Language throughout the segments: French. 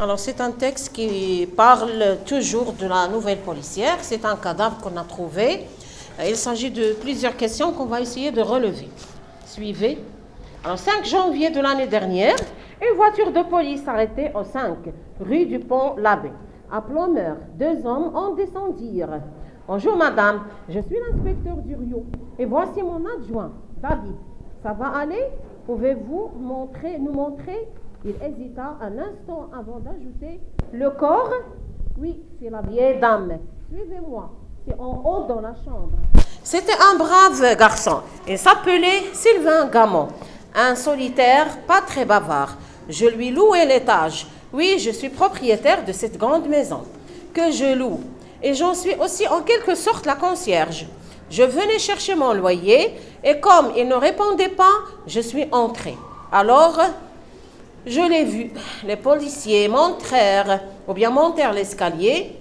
Alors, c'est un texte qui parle toujours de la nouvelle policière. C'est un cadavre qu'on a trouvé. Il s'agit de plusieurs questions qu'on va essayer de relever. Suivez. Alors, 5 janvier de l'année dernière, une voiture de police arrêtée au 5 rue du Pont-l'Abbé. À Plomeur, 2 hommes en descendirent. Bonjour madame, je suis l'inspecteur Duriot et voici mon adjoint, David. Ça va aller? Pouvez-vous nous montrer? Il hésita un instant avant d'ajouter. Le corps? Oui, c'est la vieille dame. Suivez-moi, c'est en haut dans la chambre. C'était un brave garçon. Il s'appelait Sylvain Gamon. Un solitaire, pas très bavard. Je lui louais l'étage. Oui, je suis propriétaire de cette grande maison que je loue. Et j'en suis aussi en quelque sorte la concierge. Je venais chercher mon loyer et comme il ne répondait pas, je suis entrée. Alors, je l'ai vu. Les policiers montèrent l'escalier,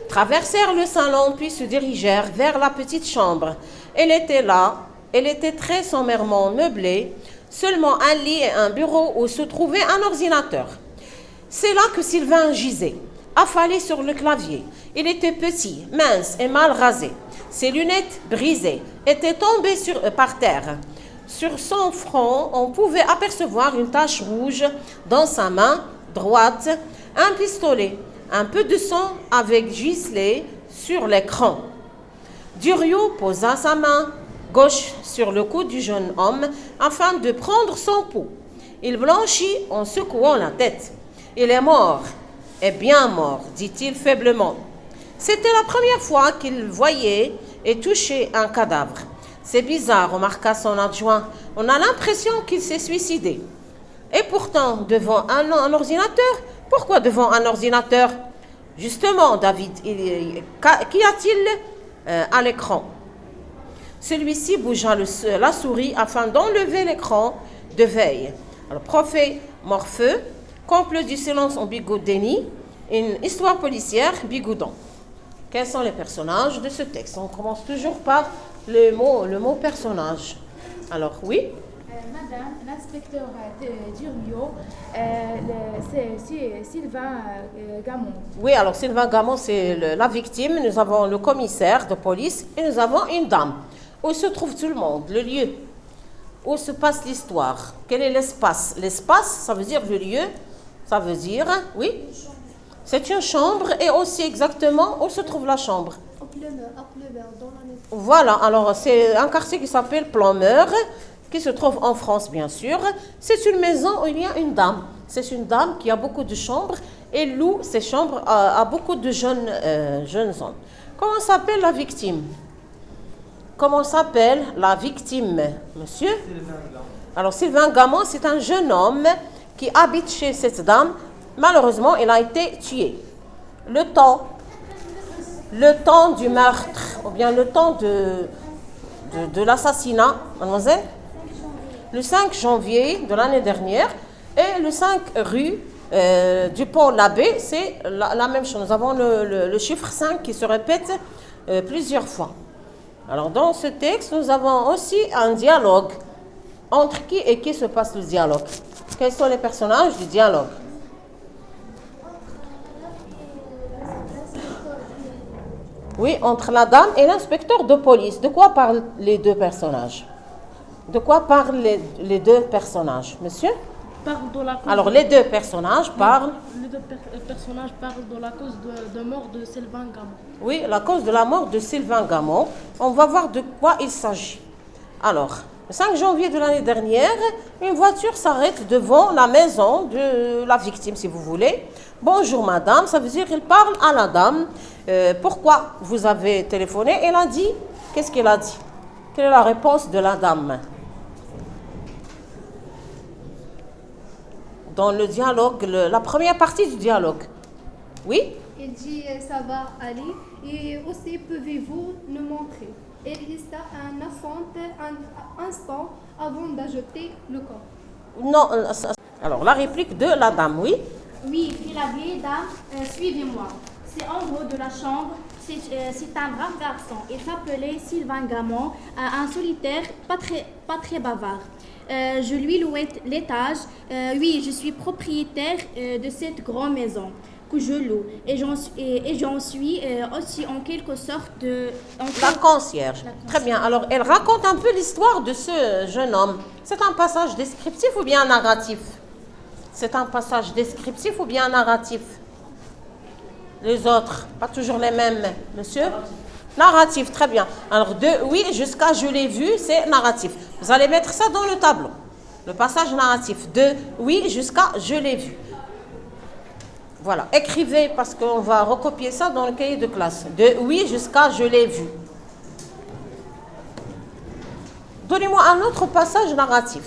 traversèrent le salon puis se dirigèrent vers la petite chambre. Elle était là. Elle était très sommairement meublée, seulement un lit et un bureau où se trouvait un ordinateur. C'est là que Sylvain gisait, affalé sur le clavier. Il était petit, mince et mal rasé. Ses lunettes brisées étaient tombées par terre. Sur son front, on pouvait apercevoir une tache rouge. Dans sa main droite, un pistolet. Un peu de sang avait giselé sur l'écran. Duriot posa sa main gauche sur le cou du jeune homme afin de prendre son pouls. Il blanchit en secouant la tête. Il est mort, est bien mort, dit-il faiblement. C'était la première fois qu'il voyait et touchait un cadavre. C'est bizarre, remarqua son adjoint. On a l'impression qu'il s'est suicidé. Et pourtant, devant un ordinateur? Pourquoi devant un ordinateur? Justement, David, qu'y a-t-il à l'écran? Celui-ci bougea la souris afin d'enlever l'écran de veille. Alors, Prophet Morpheu, complot du silence en Bigoudeni, une histoire policière Bigoudon. Quels sont les personnages de ce texte? On commence toujours par le mot personnage. Alors, oui? Madame, l'inspecteur Duriot, c'est Sylvain Gamon. Oui, alors Sylvain Gamon, c'est la victime. Nous avons le commissaire de police et nous avons une dame. Où se trouve tout le monde? Le lieu. Où se passe l'histoire? Quel est l'espace? L'espace, ça veut dire le lieu. Ça veut dire, oui? C'est une chambre et aussi exactement où se trouve la chambre? À Plomeur, dans la maison. Voilà, alors c'est un quartier qui s'appelle Plomeur, qui se trouve en France bien sûr. C'est une maison où il y a une dame. C'est une dame qui a beaucoup de chambres et loue ces chambres à beaucoup de jeunes hommes. Comment s'appelle la victime? Comment s'appelle la victime, monsieur? Alors, Sylvain Gamon, c'est un jeune homme qui habite chez cette dame. Malheureusement, il a été tué. Le temps du meurtre, ou bien le temps de l'assassinat, mademoiselle? Le 5 janvier de l'année dernière et le 5 rue du Pont-l'Abbé, c'est la même chose. Nous avons le chiffre 5 qui se répète plusieurs fois. Alors, dans ce texte, nous avons aussi un dialogue. Entre qui et qui se passe le dialogue? Quels sont les personnages du dialogue? Oui, entre la dame et l'inspecteur de police. De quoi parlent les deux personnages? De quoi parlent les deux personnages, monsieur? Alors, les deux personnages parlent... Les deux personnages parlent de la cause de mort de Sylvain Gamon. Oui, la cause de la mort de Sylvain Gamon. On va voir de quoi il s'agit. Alors, le 5 janvier de l'année dernière, une voiture s'arrête devant la maison de la victime, si vous voulez. Bonjour madame, ça veut dire qu'il parle à la dame. Pourquoi vous avez téléphoné? Elle a dit, qu'est-ce qu'elle a dit? Quelle est la réponse de la dame? Dans le dialogue, la première partie du dialogue. Oui? Il dit ça va aller et aussi pouvez-vous nous montrer? Il resta un instant avant d'ajouter le corps. Non, alors la réplique de la dame, oui? Oui, fit la vieille dame, suivez-moi. C'est en haut de la chambre, c'est un brave garçon. Il s'appelait Sylvain Gamon, un solitaire pas très bavard. Je lui loue l'étage. Oui, je suis propriétaire de cette grande maison que je loue. Et j'en suis aussi en quelque sorte la concierge. Très bien. Alors, elle raconte un peu l'histoire de ce jeune homme. C'est un passage descriptif ou bien narratif? C'est un passage descriptif ou bien narratif? Les autres, pas toujours les mêmes, monsieur? Narratif, très bien. Alors, de oui jusqu'à je l'ai vu, c'est narratif. Vous allez mettre ça dans le tableau. Le passage narratif. De oui jusqu'à je l'ai vu. Voilà, écrivez parce qu'on va recopier ça dans le cahier de classe. De oui jusqu'à je l'ai vu. Donnez-moi un autre passage narratif.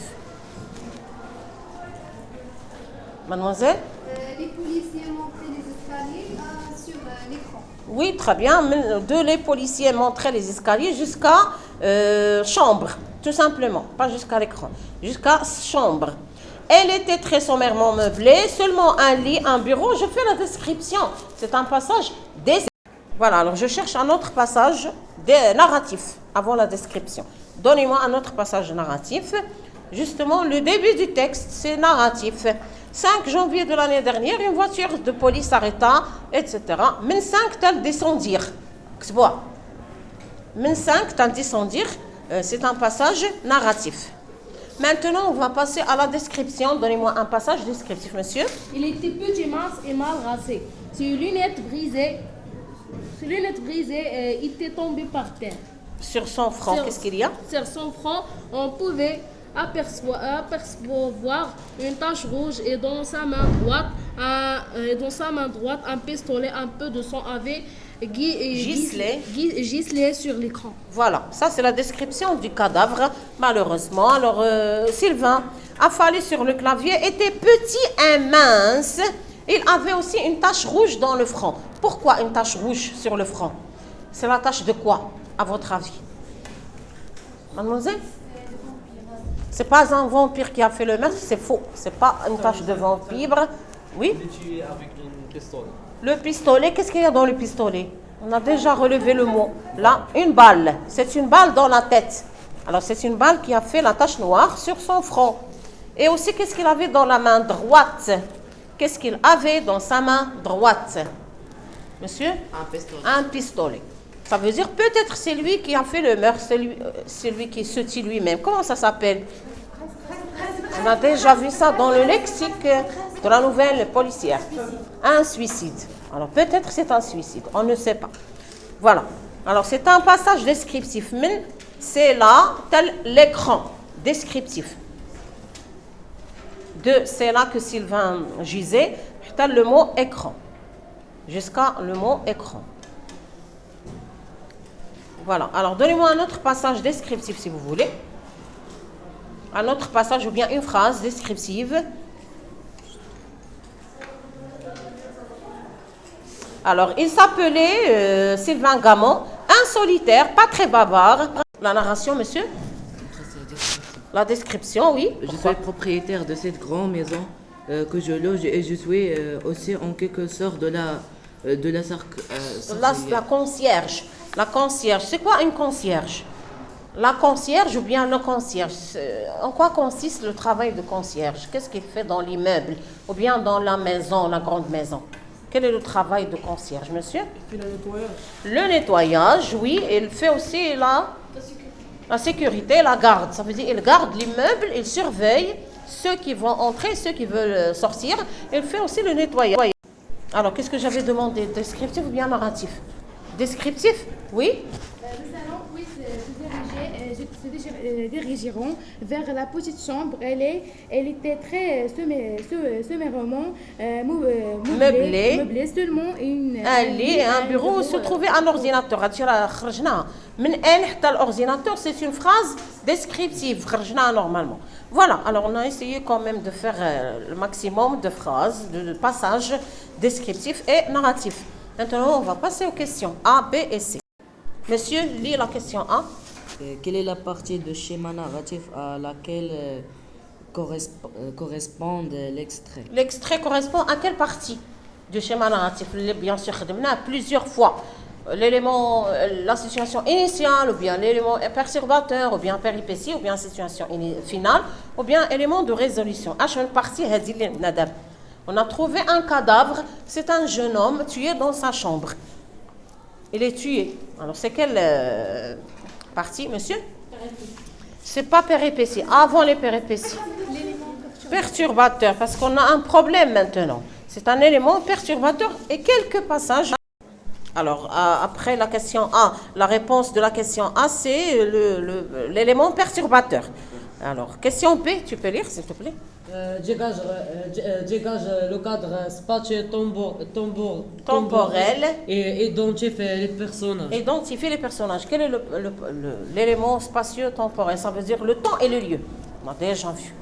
Mademoiselle? Les policiers montraient les escaliers sur l'écran. Oui, très bien. De les policiers montraient les escaliers jusqu'à chambre, tout simplement. Pas jusqu'à l'écran, jusqu'à chambre. Elle était très sommairement meublée, seulement un lit, un bureau. Je fais la description. C'est un passage des... Voilà, alors je cherche un autre passage narratif avant la description. Donnez-moi un autre passage narratif. Justement, le début du texte, c'est narratif. 5 janvier de l'année dernière, une voiture de police s'arrêta, etc. Men 5 tel descendir. Men 5 tel descendir, c'est un passage narratif. Maintenant, on va passer à la description. Donnez-moi un passage descriptif, monsieur. Il était petit, mince et mal rasé. Ses lunettes brisées, il était tombé par terre. Sur son front, qu'est-ce qu'il y a? Sur son front, on pouvait apercevoir une tache rouge et dans sa main droite, un pistolet, un peu de sang avait giselé sur l'écran. Voilà, ça c'est la description du cadavre, malheureusement. Alors, Sylvain, affalé sur le clavier, était petit et mince. Il avait aussi une tache rouge dans le front. Pourquoi une tache rouge sur le front? C'est la tache de quoi, à votre avis? Mademoiselle? C'est pas un vampire qui a fait le meurtre, c'est faux. C'est pas une tache de vampire. Oui? Il est tué avec un pistolet. Le pistolet, qu'est-ce qu'il y a dans le pistolet? On a déjà relevé le mot. Là, une balle. C'est une balle dans la tête. Alors, c'est une balle qui a fait la tache noire sur son front. Et aussi, qu'est-ce qu'il avait dans la main droite? Qu'est-ce qu'il avait dans sa main droite? Monsieur? Un pistolet. Un pistolet. Ça veut dire peut-être c'est lui qui a fait le meurtre, c'est lui qui se tue lui-même. Comment ça s'appelle? On a déjà vu ça dans le lexique de la nouvelle policière. Un suicide. Alors peut-être c'est un suicide, on ne sait pas. Voilà. Alors c'est un passage descriptif. Mais c'est là, tel l'écran descriptif. C'est là que Sylvain gisait, tel le mot écran. Jusqu'à le mot écran. Voilà. Alors donnez-moi un autre passage descriptif si vous voulez. Un autre passage ou bien une phrase descriptive. Alors, il s'appelait Sylvain Gamon, un solitaire, pas très bavard. La narration, monsieur? La description, oui. Je suis propriétaire de cette grande maison que je loge et je suis aussi en quelque sorte la concierge. La concierge, c'est quoi une concierge? La concierge ou bien le concierge? En quoi consiste le travail de concierge? Qu'est-ce qu'il fait dans l'immeuble ou bien dans la maison, la grande maison? Quel est le travail de concierge, monsieur? Il fait le nettoyage. Le nettoyage, oui. Il fait aussi la sécurité, la garde. Ça veut dire qu'il garde l'immeuble, il surveille ceux qui vont entrer, ceux qui veulent sortir. Il fait aussi le nettoyage. Alors, qu'est-ce que j'avais demandé? Descriptif ou bien narratif? Descriptif, oui. Nous allons se dirigerons vers la petite chambre. Elle était très sommairement meublée, seulement un lit et un bureau où se trouvait un ordinateur. L'ordinateur, c'est une phrase descriptive. Normalement. Voilà, alors on a essayé quand même de faire le maximum de phrases, de passages descriptifs et narratifs. Maintenant, on va passer aux questions A, B et C. Monsieur, lis la question A. Quelle est la partie de schéma narratif à laquelle correspond l'extrait? L'extrait correspond à quelle partie du schéma narratif? Bien sûr, plusieurs fois. l'élément, la situation initiale, ou bien l'élément perturbateur, ou bien péripétie, ou bien situation finale, ou bien élément de résolution. On a trouvé un cadavre, c'est un jeune homme tué dans sa chambre. Il est tué. Alors c'est quelle partie, monsieur? C'est pas péripétie, avant les péripéties. Perturbateur, parce qu'on a un problème maintenant. C'est un élément perturbateur et quelques passages. Alors, après la question A, la réponse de la question A, c'est l'élément perturbateur. Alors, question B, tu peux lire, s'il te plaît? Dégage le cadre Temporel. et identifie les personnages. Identifier les personnages. Quel est l'élément spatio-temporel? Ça veut dire le temps et le lieu. On a déjà vu.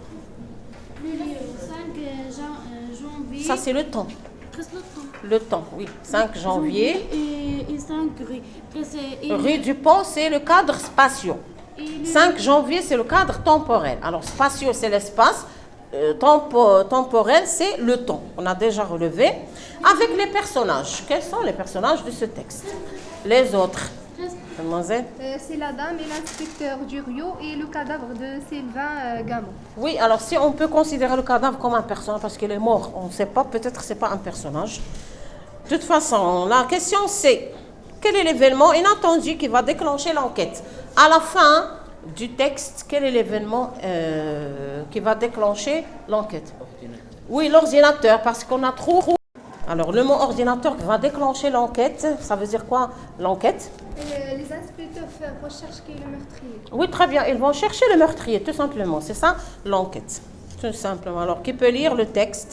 Le lieu, 5 janvier. Ça, c'est le temps. Presque le temps. Le temps, oui. 5 janvier. Et 5 rue. Rue du Pont, c'est le cadre spatio. 5 janvier, c'est le cadre temporel. Alors, spatio, c'est l'espace. Temporel, c'est le temps. On a déjà relevé. Avec les personnages. Quels sont les personnages de ce texte? Les autres. Mademoiselle? C'est la dame et l'inspecteur Duriot et le cadavre de Sylvain Gamon. Oui, alors si on peut considérer le cadavre comme un personnage, parce qu'il est mort, on ne sait pas, peut-être que ce n'est pas un personnage. De toute façon, la question c'est, quel est l'événement inattendu qui va déclencher l'enquête? À la fin du texte, quel est l'événement qui va déclencher l'enquête? Oui, l'ordinateur, parce qu'on a trop... Alors, le mot ordinateur va déclencher l'enquête, ça veut dire quoi, l'enquête? Les inspecteurs recherchent qui est le meurtrier. Oui, très bien, ils vont chercher le meurtrier, tout simplement. C'est ça, l'enquête. Tout simplement. Alors, qui peut lire le texte?